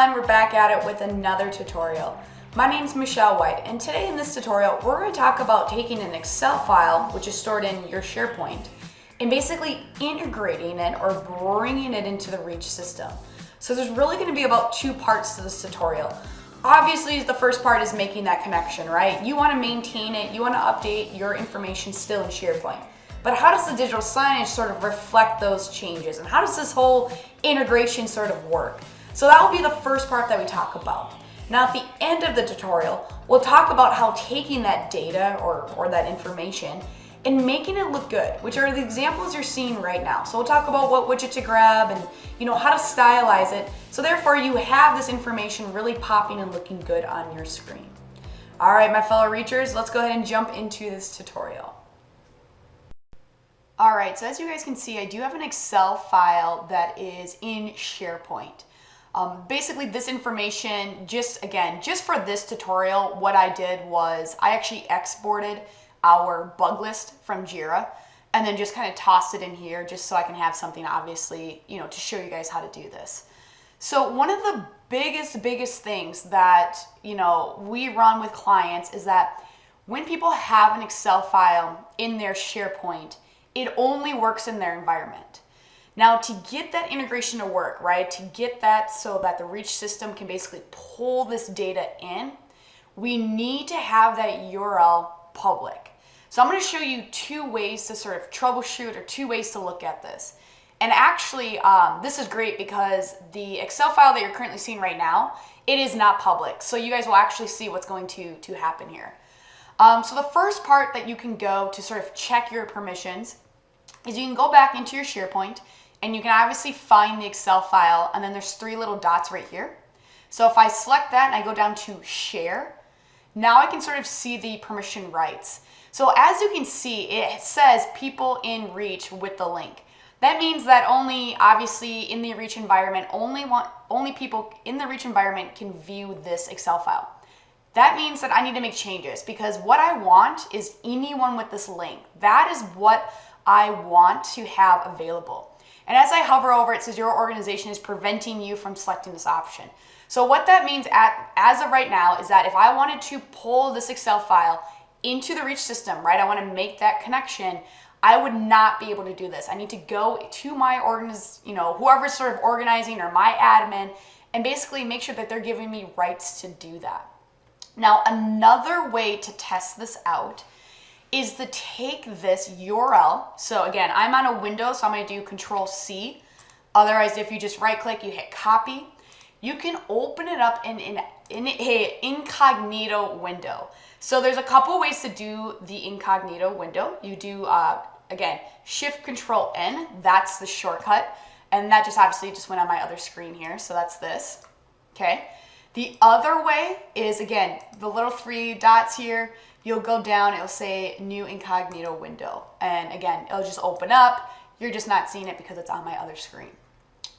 everyone, we're back at it with another tutorial. My name's Michelle White, and today in this tutorial we're going to talk about taking an Excel file which is stored in your Sharepoint and basically integrating it or bringing it into the REACH system. So there's really going to be about two parts to this tutorial. Obviously the first part is making that connection, right? You want to maintain it, you want to update your information still in Sharepoint. But how does the digital signage sort of reflect those changes? And how does this whole integration sort of work? So that will be the first part that we talk about. Now at the end of the tutorial, we'll talk about how taking that data or that information and making it look good, which are the examples you're seeing right now. So we'll talk about what widget to grab and how to stylize it. So therefore you have this information really popping and looking good on your screen. All right, my fellow Reachers, let's go ahead and jump into this tutorial. All right, so as you guys can see, I do have an Excel file that is in Sharepoint. Basically this information, just for this tutorial, what I did was I actually exported our bug list from Jira and then just kind of tossed it in here just so I can have something obviously, to show you guys how to do this. So one of the biggest things that, we run with clients is that when people have an Excel file in their Sharepoint, it only works in their environment. Now to get that integration to work, right, to get that so that the REACH system can basically pull this data in, we need to have that URL public. So I'm going to show you two ways to sort of troubleshoot or two ways to look at this. And actually, this is great because the Excel file that you're currently seeing right now, it is not public. So you guys will actually see what's going to happen here. So the first part that you can go to sort of check your permissions is you can go back into your Sharepoint and you can obviously find the Excel file, and then there's three little dots right here. So if I select that and I go down to share, now I can sort of see the permission rights. So as you can see, it says people in REACH with the link. That means that only, obviously in the REACH environment, only people in the REACH environment can view this Excel file. That means that I need to make changes because what I want is anyone with this link. That is what I want to have available. And as I hover over, it says your organization is preventing you from selecting this option. So what that means as of right now is that if I wanted to pull this Excel file into the REACH system, right, I want to make that connection, I would not be able to do this. I need to go to my whoever's sort of organizing or my admin and basically make sure that they're giving me rights to do that. Now, another way to test this out is to take this URL. So again, I'm on a window, so I'm going to do Control-C. Otherwise, if you just right-click, you hit copy. You can open it up in an Incognito Window. So there's a couple ways to do the Incognito Window. You do, again, Shift-Control-N. That's the shortcut. And that just obviously just went on my other screen here. So that's this. Okay. The other way is, again, the little three dots here. You'll go down, it'll say New Incognito Window. And again, it'll just open up. You're just not seeing it because it's on my other screen.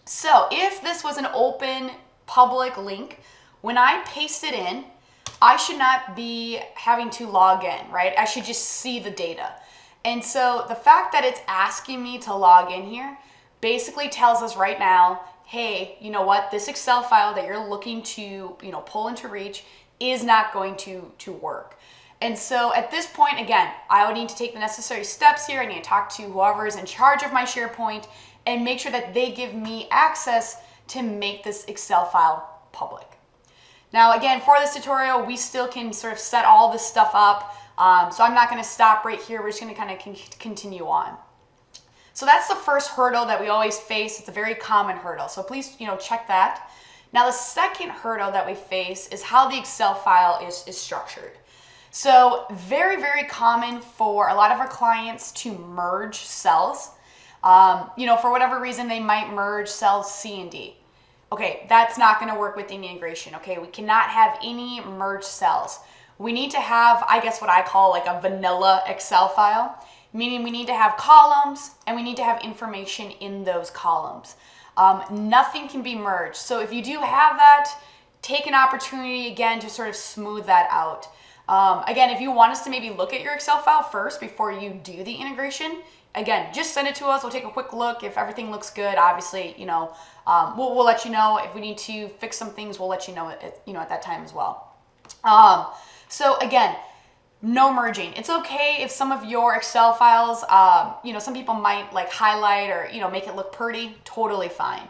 So if this was an open public link, when I paste it in, I should not be having to log in, right? I should just see the data. And so the fact that it's asking me to log in here basically tells us right now, hey, you know what, this Excel file that you're looking to, pull into REACH is not going to work. And so at this point, again, I would need to take the necessary steps here. I need to talk to whoever is in charge of my Sharepoint and make sure that they give me access to make this Excel file public. Now, again, for this tutorial, we still can sort of set all this stuff up. So I'm not going to stop right here. We're just going to kind of continue on. So that's the first hurdle that we always face. It's a very common hurdle. So please, check that. Now, the second hurdle that we face is how the Excel file is structured. So very common for a lot of our clients to merge cells. For whatever reason, they might merge cells C and D. Okay, that's not going to work with the integration. Okay, we cannot have any merged cells. We need to have, I guess what I call like a vanilla Excel file. Meaning we need to have columns and we need to have information in those columns. Nothing can be merged. So if you do have that, take an opportunity again to sort of smooth that out. Again, if you want us to maybe look at your Excel file first before you do the integration, again, just send it to us. We'll take a quick look. If everything looks good, obviously, we'll let you know. If we need to fix some things, we'll let you know at that time as well. So again, no merging. It's okay if some of your Excel files, some people might like highlight or, make it look pretty, totally fine.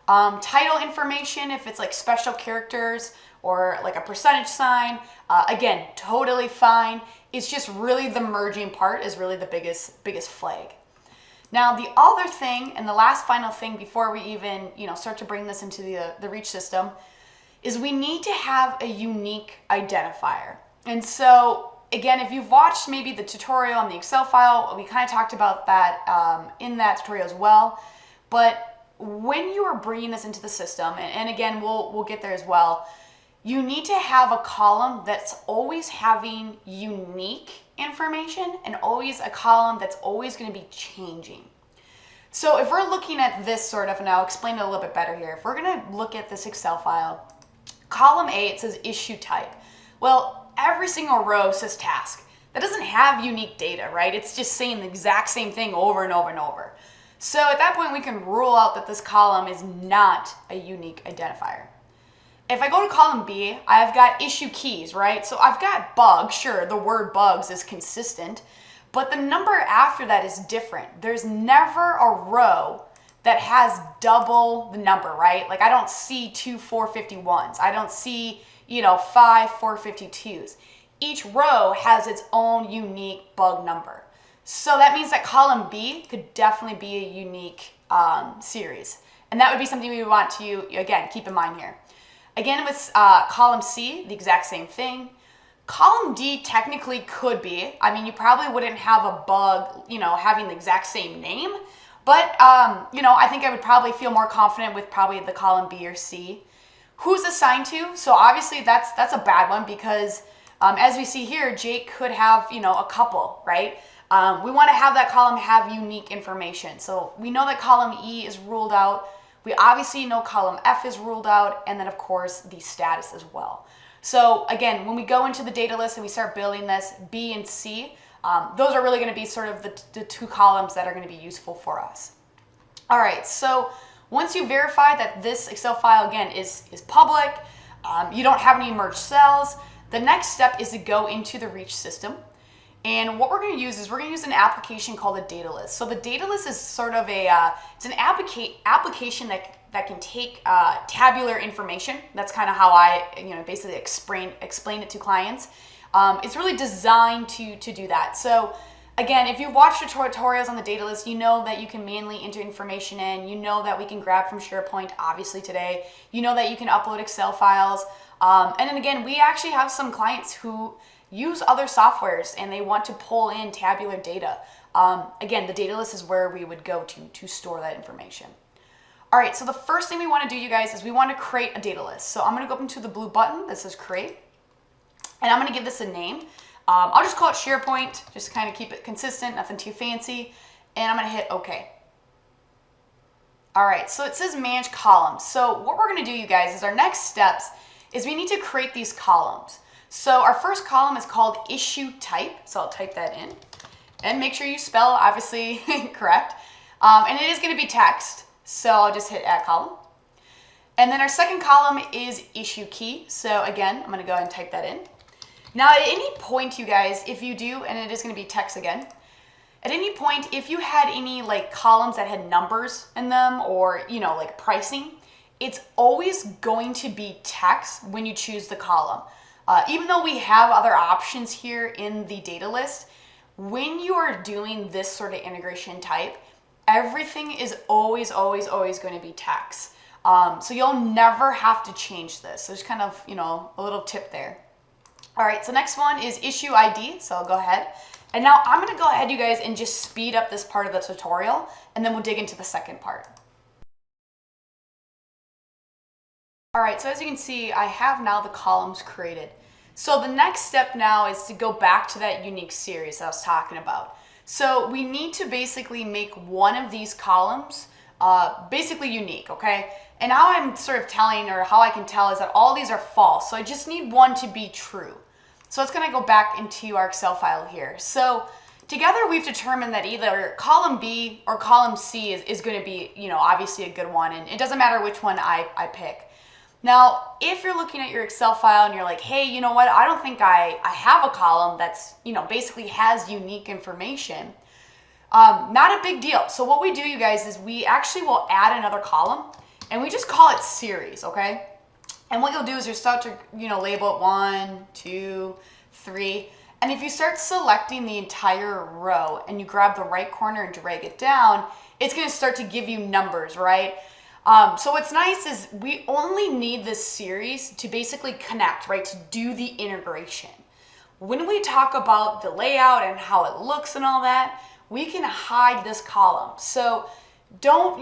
Title information, if it's like special characters or like a percentage sign, again, totally fine. It's just really the merging part is really the biggest flag. Now, the other thing and the last final thing before we even, start to bring this into the REACH system is we need to have a unique identifier. And so again, if you've watched maybe the tutorial on the Excel file, we kind of talked about that in that tutorial as well. But when you are bringing this into the system, and again, we'll get there as well, you need to have a column that's always having unique information and always a column that's always going to be changing. So if we're looking at this sort of, and I'll explain it a little bit better here. If we're going to look at this Excel file, column A, it says issue type. Well, every single row says task. That doesn't have unique data, right? It's just saying the exact same thing over and over and over. So at that point, we can rule out that this column is not a unique identifier. If I go to column B, I've got issue keys, right? So I've got bugs. Sure, the word bugs is consistent, but the number after that is different. There's never a row that has double the number, right? Like I don't see 2 451s. I don't see 5 452s. Each row has its own unique bug number. So that means that column B could definitely be a unique series. And that would be something we would want to, again, keep in mind here. Again, with column C, the exact same thing. Column D technically could be. I mean, you probably wouldn't have a bug, having the exact same name. But, I think I would probably feel more confident with probably the column B or C. Who's assigned to? So obviously that's a bad one because as we see here, Jake could have, a couple, right? We want to have that column have unique information. So we know that column E is ruled out. We obviously know column F is ruled out. And then of course the status as well. So again, when we go into the data list and we start building this, B and C, those are really going to be sort of the two columns that are going to be useful for us. All right, so once you verify that this Excel file, again, is public, you don't have any merged cells, the next step is to go into the REACH system. And what we're going to use is we're going to use an application called a data list. So the data list is sort of it's an application that can take tabular information. That's kind of how I basically explain it to clients. It's really designed to do that. So again, if you've watched the tutorials on the data list, you know that you can manually enter information in. You know that we can grab from Sharepoint, obviously today. You know that you can upload Excel files. And then again, we actually have some clients who use other softwares and they want to pull in tabular data. Again, the data list is where we would go to store that information. All right, so the first thing we want to do, you guys, is we want to create a data list. So I'm going to go up into the blue button that says create, and I'm going to give this a name. I'll just call it Sharepoint, just to kind of keep it consistent, nothing too fancy, and I'm going to hit OK. All right, so it says manage columns. So what we're going to do, you guys, is our next steps is we need to create these columns. So our first column is called issue type. So I'll type that in and make sure you spell obviously correct. And it is going to be text. So I'll just hit add column. And then our second column is issue key. So again, I'm going to go ahead and type that in. Now at any point, you guys, if you do, and it is going to be text again, at any point, if you had any like columns that had numbers in them or, like pricing, it's always going to be text when you choose the column. Even though we have other options here in the data list, when you are doing this sort of integration type, everything is always going to be text. So you'll never have to change this. So just kind of, a little tip there. All right, so next one is issue ID. So I'll go ahead. And now I'm going to go ahead, you guys, and just speed up this part of the tutorial, and then we'll dig into the second part. All right, so as you can see, I have now the columns created. So the next step now is to go back to that unique series I was talking about. So we need to basically make one of these columns basically unique, okay? And how I'm sort of telling, or how I can tell, is that all these are false. So I just need one to be true. So it's gonna go back into our Excel file here. So Together, we've determined that either column B or column C is going to be, obviously a good one, and it doesn't matter which one I pick. Now, if you're looking at your Excel file and you're like, hey, you know what, I don't think I have a column that's, basically has unique information, not a big deal. So what we do, you guys, is we actually will add another column, and we just call it series, okay? And what you'll do is you'll start to, label it 1, 2, 3. And if you start selecting the entire row and you grab the right corner and drag it down, it's going to start to give you numbers, right? So what's nice is we only need this series to basically connect, right? To do the integration. When we talk about the layout and how it looks and all that, we can hide this column. So don't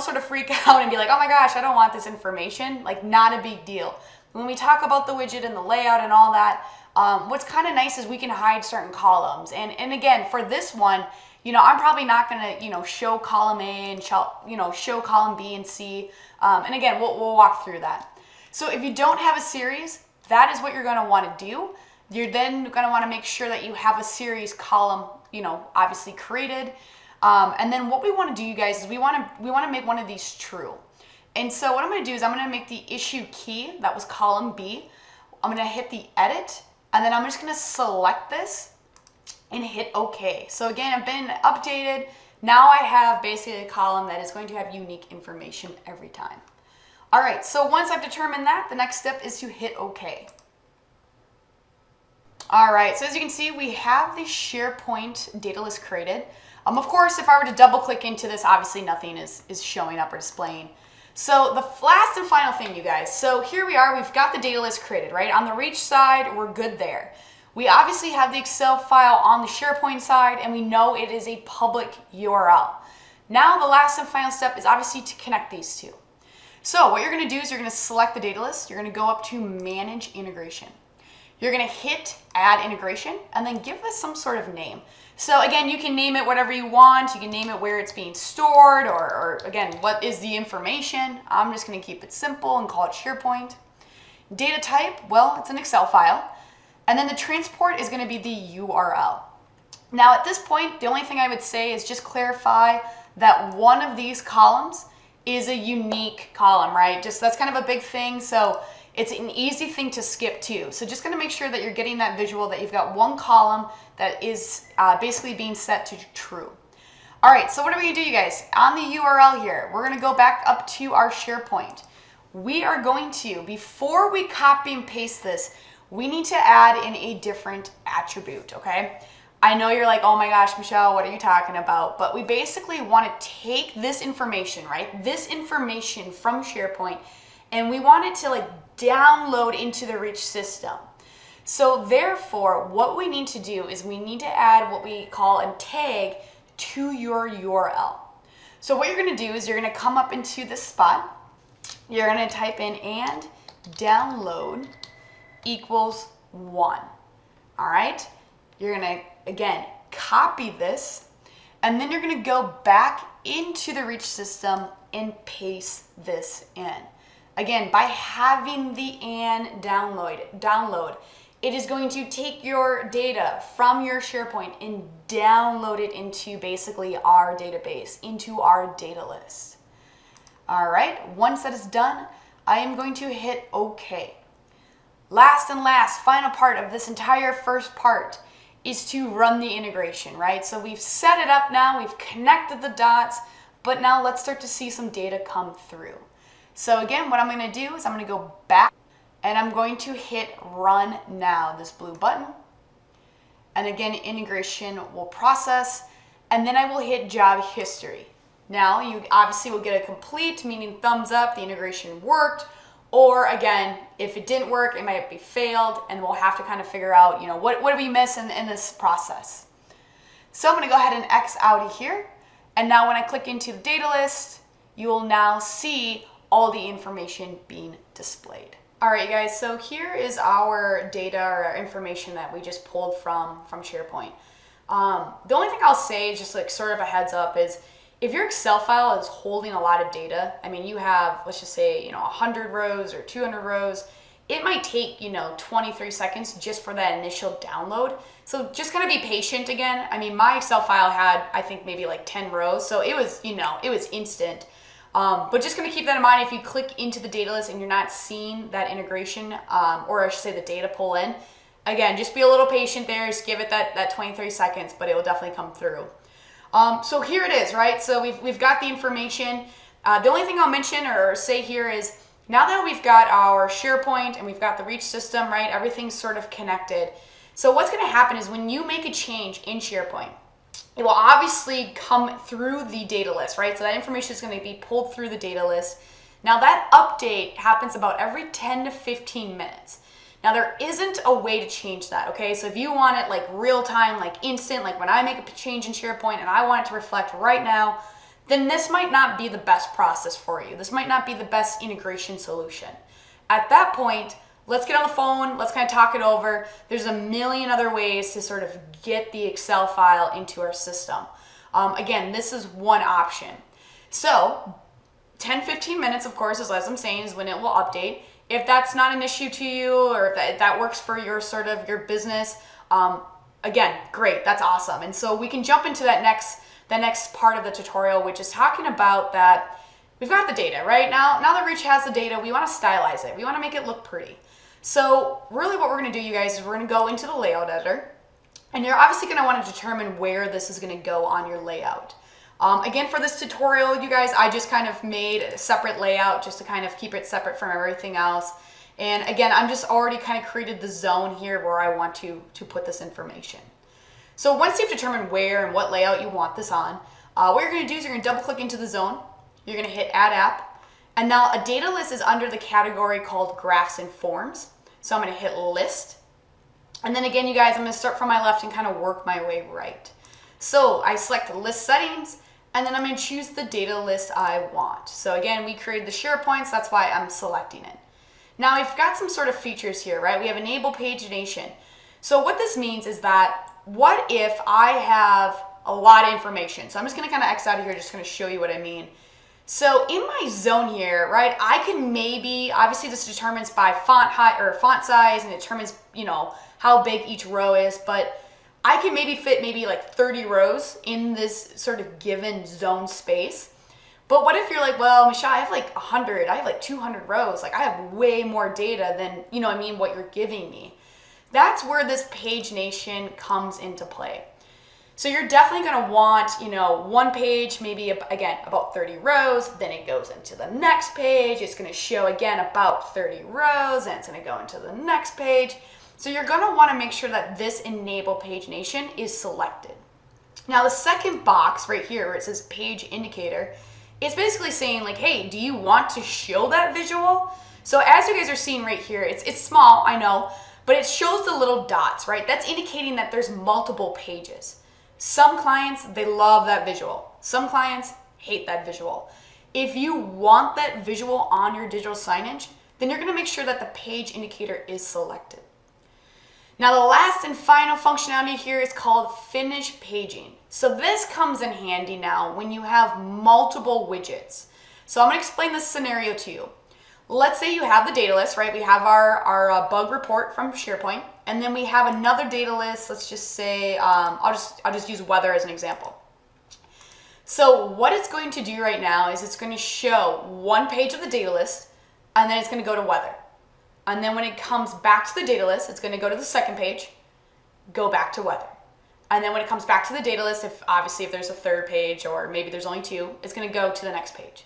sort of freak out and be like, oh my gosh, I don't want this information. Like, not a big deal. When we talk about the widget and the layout and all that, what's kind of nice is we can hide certain columns. And again, for this one, I'm probably not going to, show column A and show column B and C. And again, we'll walk through that. So if you don't have a series, that is what you're going to want to do. You're then going to want to make sure that you have a series column, obviously created. And then what we want to do, you guys, is we want to make one of these true. And so what I'm going to do is I'm going to make the issue key, that was column B. I'm going to hit the edit, and then I'm just going to select this and hit OK. So again, I've been updated. Now I have basically a column that is going to have unique information every time. All right, so once I've determined that, the next step is to hit OK. All right, so as you can see, we have the SharePoint data list created. Of course, if I were to double click into this, obviously nothing is showing up or displaying. So the last and final thing, you guys. So here we are, we've got the data list created, right? On the REACH side, we're good there. We obviously have the Excel file on the SharePoint side, and we know it is a public URL. Now the last and final step is obviously to connect these two. So what you're gonna do is you're gonna select the data list, you're gonna go up to Manage Integration. You're gonna hit Add Integration, and then give this some sort of name. So again, you can name it whatever you want. You can name it where it's being stored, or again, what is the information. I'm just gonna keep it simple and call it SharePoint. Data type, well, it's an Excel file. And then the transport is gonna be the URL. Now at this point, the only thing I would say is just clarify that one of these columns is a unique column, right? Just that's kind of a big thing. So it's an easy thing to skip too. So just gonna make sure that you're getting that visual that you've got one column that is basically being set to true. All right, so what are we gonna do, you guys? On the URL here, we're gonna go back up to our SharePoint. We are going to, before we copy and paste this, we need to add in a different attribute, okay? I know you're like, oh my gosh, Michelle, what are you talking about? But we basically wanna take this information, right? This information from SharePoint, and we want it to like download into the REACH system. So therefore, what we need to do is we need to add what we call a tag to your URL. So what you're gonna do is you're gonna come up into this spot, you're gonna type in and download equals 1. All right? You're gonna, again, copy this, and then you're gonna go back into the REACH system and paste this in. Again, by having the and download, it is going to take your data from your SharePoint and download it into basically our database, into our data list. All right, once that is done, I am going to hit OK. Last, final part of this entire first part is to run the integration, right? So we've set it up now, we've connected the dots, but now let's start to see some data come through. So again, what I'm gonna do is I'm gonna go back and I'm going to hit Run Now, this blue button. And again, integration will process, and then I will hit Job History. Now you obviously will get a complete, meaning thumbs up, the integration worked, or again, if it didn't work, it might be failed, and we'll have to kind of figure out, what did we miss in this process. So I'm gonna go ahead and X out of here, and now when I click into the data list, you will now see all the information being displayed. All right, you guys, so here is our data or our information that we just pulled from SharePoint. The only thing I'll say, just like sort of a heads up, is if your Excel file is holding a lot of data, I mean, you have, let's just say, 100 rows or 200 rows, it might take, 23 seconds just for that initial download. So just kind of be patient again. I mean, my Excel file had, I think maybe like 10 rows. So it was, it was instant. But just going to keep that in mind. If you click into the data list and you're not seeing that integration, or I should say the data pull in, again, just be a little patient there. Just give it that 23 seconds, but it will definitely come through. So here it is, right? So we've got the information. The only thing I'll mention or say here is, now that we've got our SharePoint and we've got the REACH system, right, everything's sort of connected. So what's going to happen is when you make a change in SharePoint, it will obviously come through the data list, right? So that information is going to be pulled through the data list. Now that update happens about every 10 to 15 minutes. Now there isn't a way to change that, okay? So if you want it like real time, like instant, like when I make a change in SharePoint and I want it to reflect right now, then this might not be the best process for you. This might not be the best integration solution. At that point, let's get on the phone, let's kind of talk it over. There's a million other ways to sort of get the Excel file into our system. Again, this is one option. So 10, 15 minutes, of course, as I'm saying, is when it will update. If that's not an issue to you, or if that works for your sort of your business, again, great, that's awesome. And so we can jump into the next part of the tutorial, which is talking about that we've got the data, right? Now that REACH has the data, we want to stylize it. We want to make it look pretty. So really what we're going to do, you guys, is we're going to go into the layout editor, and you're obviously going to want to determine where this is going to go on your layout. Again, for this tutorial, you guys, I just kind of made a separate layout just to kind of keep it separate from everything else. And again, I'm just already kind of created the zone here where I want to put this information. So once you've determined where and what layout you want this on, what you're going to do is you're going to double click into the zone. You're going to hit Add App. And now a data list is under the category called Graphs and Forms. So I'm going to hit List. And then again, you guys, I'm going to start from my left and kind of work my way right. So I select the list settings, and then I'm going to choose the data list I want. So again, we created the SharePoint, so that's why I'm selecting it. Now we've got some sort of features here, right? We have Enable Pagination. So what this means is that, what if I have a lot of information? So I'm just going to kind of X out of here, just going to show you what I mean. So in my zone here, right, I can maybe, obviously this determines by font height or font size, and it determines, how big each row is, but I can maybe fit like 30 rows in this sort of given zone space. But what if you're like, well, Michelle, I have like 100, I have like 200 rows, like I have way more data than, what you're giving me. That's where this pagination comes into play. So you're definitely going to want, one page, maybe again, about 30 rows, then it goes into the next page. It's going to show again about 30 rows, and it's going to go into the next page. So you're going to want to make sure that this Enable Pagination is selected. Now the second box right here where it says Page Indicator, it's basically saying like, hey, do you want to show that visual? So as you guys are seeing right here, it's small, I know, but it shows the little dots, right? That's indicating that there's multiple pages. Some clients, they love that visual. Some clients hate that visual. If you want that visual on your digital signage, then you're going to make sure that the page indicator is selected. Now the last and final functionality here is called Finish Paging. So this comes in handy now when you have multiple widgets. So I'm going to explain this scenario to you. Let's say you have the data list, right? We have our bug report from SharePoint, and then we have another data list. Let's just say, I'll just use weather as an example. So what it's going to do right now is it's going to show one page of the data list, and then it's going to go to weather. And then when it comes back to the data list, it's going to go to the second page, go back to weather. And then when it comes back to the data list, if there's a third page or maybe there's only two, it's going to go to the next page.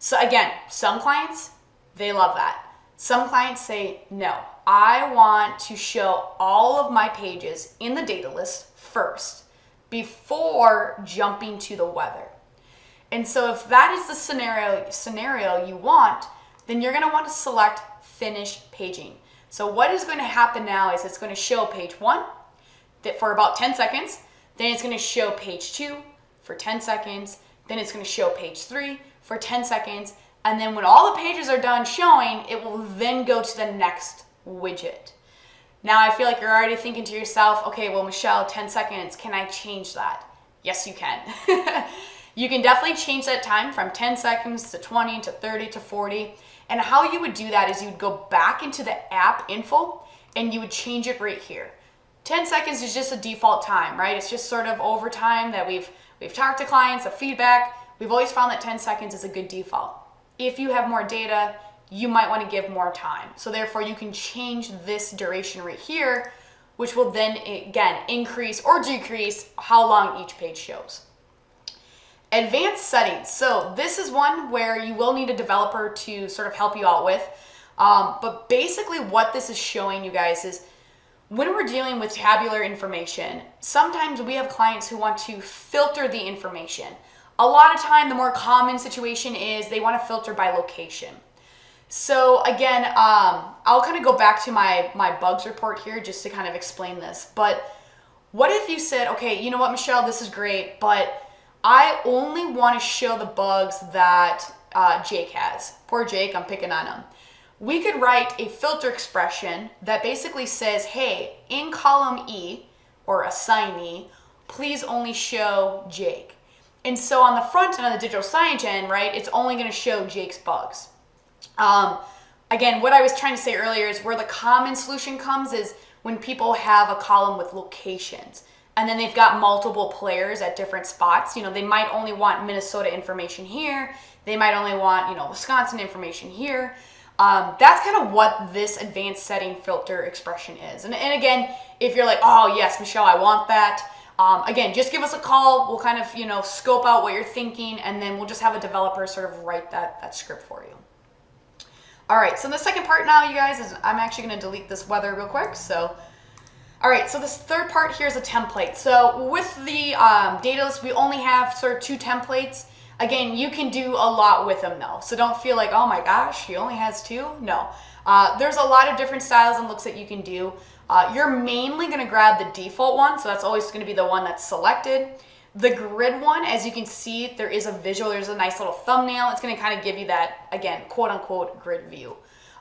So again, some clients, they love that. Some clients say, no, I want to show all of my pages in the data list first before jumping to the weather. And so if that is the scenario you want, then you're going to want to select Finish Paging. So what is going to happen now is it's going to show page 1 for about 10 seconds. Then it's going to show page 2 for 10 seconds. Then it's going to show page 3 for 10 seconds. And then when all the pages are done showing, it will then go to the next widget. Now I feel like you're already thinking to yourself, okay, well, Michelle, 10 seconds, can I change that? Yes, you can. You can definitely change that time from 10 seconds to 20 to 30 to 40. And how you would do that is you would go back into the app info and you would change it right here. 10 seconds is just a default time, right? It's just sort of over time that we've talked to clients, the feedback. We've always found that 10 seconds is a good default. If you have more data, you might want to give more time. So therefore you can change this duration right here, which will then again increase or decrease how long each page shows. Advanced settings. So this is one where you will need a developer to sort of help you out with. But basically what this is showing you guys is when we're dealing with tabular information, sometimes we have clients who want to filter the information. A lot of time, the more common situation is they want to filter by location. So again, I'll kind of go back to my bugs report here just to kind of explain this. But what if you said, okay, you know what, Michelle, this is great, but I only want to show the bugs that Jake has. Poor Jake, I'm picking on him. We could write a filter expression that basically says, hey, in column E, or assign E, please only show Jake. And so on the front end, on the digital signage end, right, it's only going to show Jake's bugs. Again, what I was trying to say earlier is where the common solution comes is when people have a column with locations. And then they've got multiple players at different spots. You know, they might only want Minnesota information here. They might only want, you know, Wisconsin information here. That's kind of what this advanced setting filter expression is. And again, if you're like, oh yes, Michelle, I want that. Again, just give us a call. We'll kind of, you know, scope out what you're thinking, and then we'll just have a developer sort of write that script for you. All right, so the second part now, you guys, is I'm actually going to delete this weather real quick. So, all right, so this third part here is a template. So with the data list, we only have sort of 2 templates. Again, you can do a lot with them though. So don't feel like, oh my gosh, she only has 2. No, there's a lot of different styles and looks that you can do. You're mainly going to grab the default one. So that's always going to be the one that's selected. The grid one, as you can see, there is a visual, there's a nice little thumbnail. It's going to kind of give you that, again, quote unquote grid view.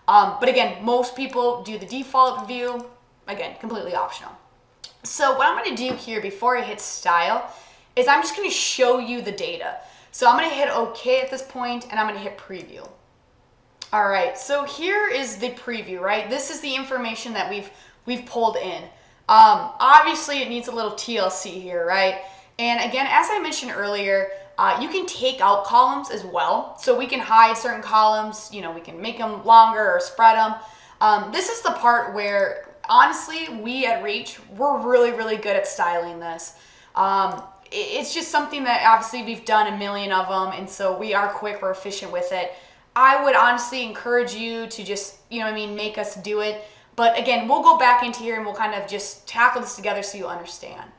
But again, most people do the default view. Again, completely optional. So what I'm going to do here before I hit style is I'm just going to show you the data. So I'm going to hit OK at this point, and I'm going to hit preview. All right, so here is the preview, right? This is the information that we've pulled in. Obviously, it needs a little TLC here, right? And again, as I mentioned earlier, you can take out columns as well. So we can hide certain columns, you know, we can make them longer or spread them. This is the part where, honestly, we at Reach, we're really, really good at styling this. It's just something that obviously we've done a million of them, and so we are quick, we're efficient with it. I would honestly encourage you to just, you know what I mean, make us do it. But again, we'll go back into here and we'll kind of just tackle this together so you understand.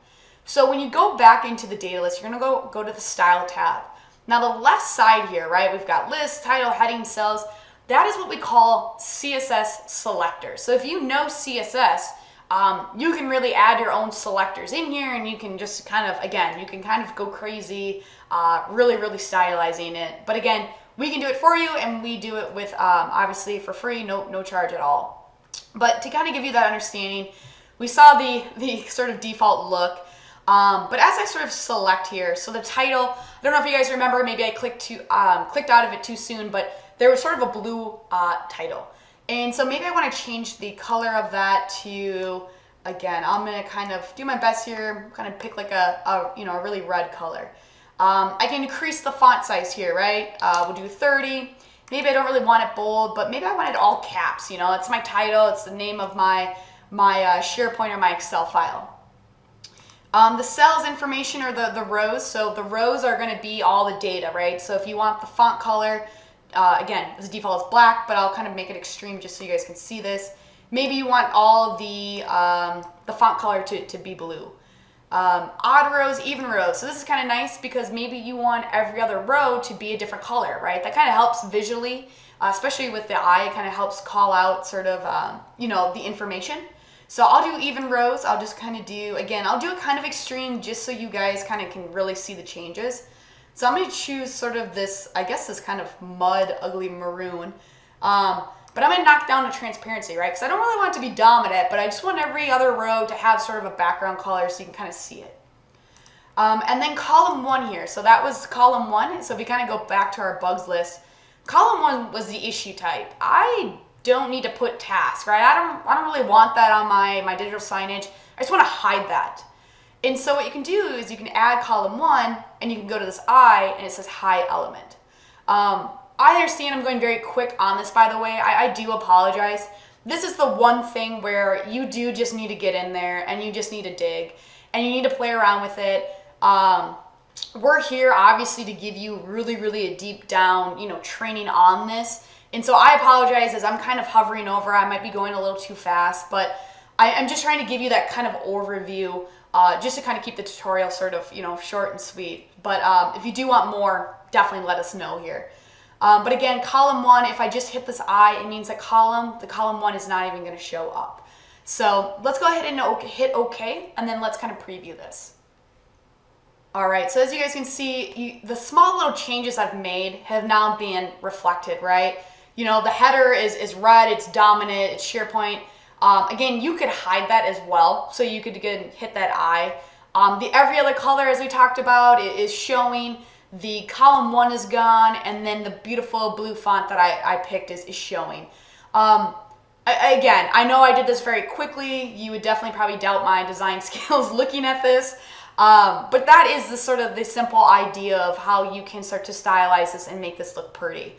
So when you go back into the data list, you're going to go to the style tab. Now the left side here, right, we've got list, title, heading, cells. That is what we call CSS selectors. So if you know CSS, you can really add your own selectors in here, and you can just kind of, again, you can kind of go crazy, really, really stylizing it. But again, we can do it for you, and we do it with, obviously for free, no charge at all. But to kind of give you that understanding, we saw the sort of default look. But as I sort of select here, so the title, I don't know if you guys remember, maybe I clicked out of it too soon, but there was sort of a blue title. And so maybe I want to change the color of that to, again, I'm going to kind of do my best here, kind of pick like a really red color. I can increase the font size here, right? We'll do 30. Maybe I don't really want it bold, but maybe I want it all caps. You know, it's my title, it's the name of my Sharepoint or my Excel file. The cells information or the rows. So the rows are going to be all the data, right? So if you want the font color, again, the default is black, but I'll kind of make it extreme just so you guys can see this. Maybe you want all the font color to be blue. Odd rows, even rows. So this is kind of nice because maybe you want every other row to be a different color, right? That kind of helps visually, especially with the eye. It kind of helps call out sort of, the information. So I'll do even rows. I'll just kind of do, again, I'll do it kind of extreme just so you guys kind of can really see the changes. So I'm going to choose sort of this, I guess this kind of mud, ugly maroon. But I'm going to knock down the transparency, right? Because I don't really want it to be dominant, but I just want every other row to have sort of a background color so you can kind of see it. And then column 1 here. So that was column 1. So if we kind of go back to our bugs list, column 1 was the issue type. I don't need to put task, right? I don't really want that on my digital signage. I just want to hide that. And so what you can do is you can add column 1 and you can go to this I and it says hide element. I understand I'm going very quick on this, by the way. I do apologize. This is the one thing where you do just need to get in there and you just need to dig and you need to play around with it. We're here obviously to give you really a deep down, training on this. And so I apologize as I'm kind of hovering over. I might be going a little too fast, but I'm just trying to give you that kind of overview just to kind of keep the tutorial sort of, short and sweet. But if you do want more, definitely let us know here. But again, column 1, if I just hit this I, it means that the column 1 is not even going to show up. So let's go ahead and hit OK, and then let's kind of preview this. All right, so as you guys can see, the small little changes I've made have now been reflected, right? The header is red, it's dominant, it's SharePoint. Again, you could hide that as well. So you could again hit that I. The every other color, as we talked about, is showing. The column 1 is gone, and then the beautiful blue font that I picked is showing. Again, I know I did this very quickly. You would definitely probably doubt my design skills looking at this. But that is the simple idea of how you can start to stylize this and make this look pretty.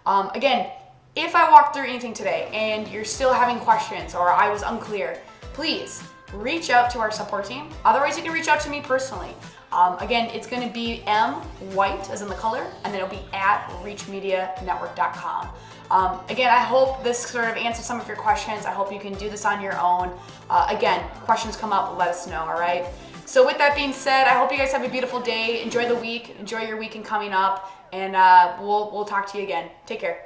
Again, if I walked through anything today and you're still having questions or I was unclear, please reach out to our support team. Otherwise, you can reach out to me personally. Again, it's going to be white as in the color, and then it'll be at reachmedianetwork.com. Again, I hope this sort of answers some of your questions. I hope you can do this on your own. Again, questions come up, let us know, all right? So with that being said, I hope you guys have a beautiful day. Enjoy the week. Enjoy your weekend coming up, and we'll talk to you again. Take care.